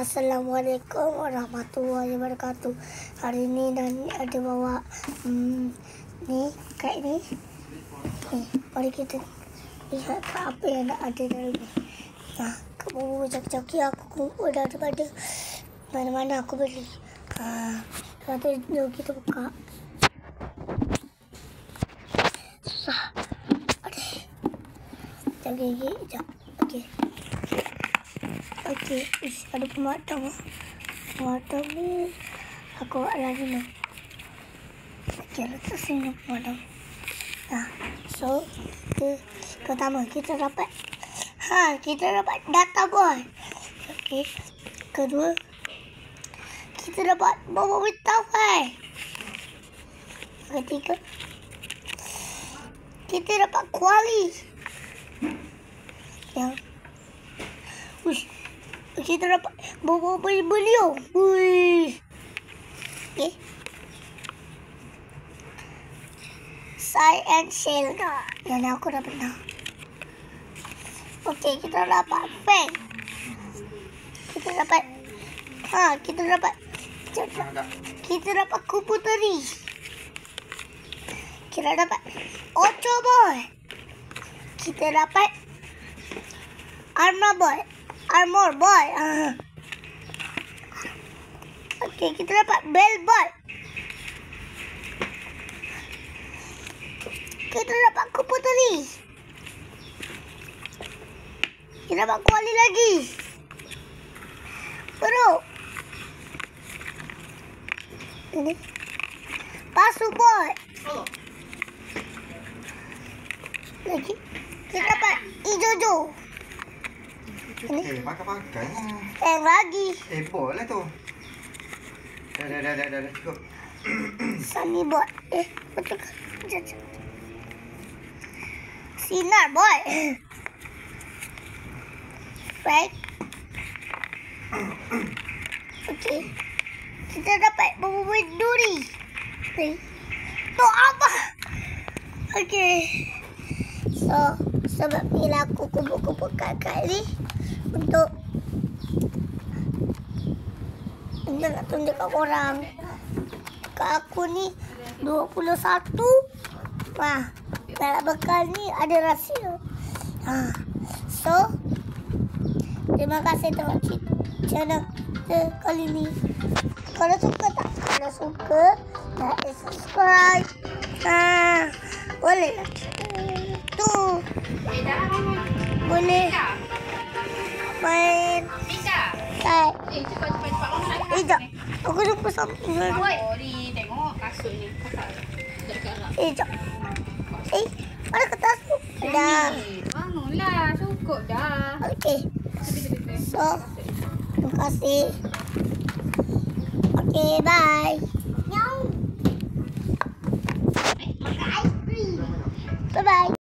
Assalamualaikum warahmatullahi wabarakatuh. Hari ni Nani ada bawa ni kait ni. Mari kita lihat apa yang ada dalam ni. Nah, kamu jap-jap aku kumpul daripada mana-mana aku beli. Nanti jom kita buka. Susah. Aduh. Jap gigi, jap. Okey. Okey, ada pemadam. Pemadam ni aku buat lagi ni. Okey, letak sini pemadam. Nah, so pertama kita dapat data boy. Okey, kedua kita dapat bawa tawai. Ketiga kita dapat kuali. Yang kita dapat bawa beliau. Okey. Sai and Shelda. Yang aku dah pernah. Okey, kita dapat fan. Kita dapat komputeri. Kita dapat Ocho boy. Kita dapat Armor boy. Okey, kita dapat bell boy. Kita dapat komputeri. Kita dapat kuali lagi. Baru ini pasu boy. Lagi kita dapat ijojo. Ini pakai. Yang lagi. Boleh tu. Dah cukup. Sunny boy. Betul kan? Sinar boy. Right. Okey. Kita dapat bawa duri. Tu apa? Okey. So, sebab bila aku kumpul-kumpul kat ni untuk nak tunjuk kat korang. Kat aku ni 21. Wah, dalam bekal ni ada rahsia. So, terima kasih tengok channel kali ni. Kalau suka tak? Kalau suka, like, subscribe. Boleh. Tu. Boleh. Main. Tak. Jap. Aku jumpa something. Tengok kasut ni. Jap. Mana kertas tu? Dah. Bangunlah, cukup dah. Okey. So, terima kasih. Okey, bye.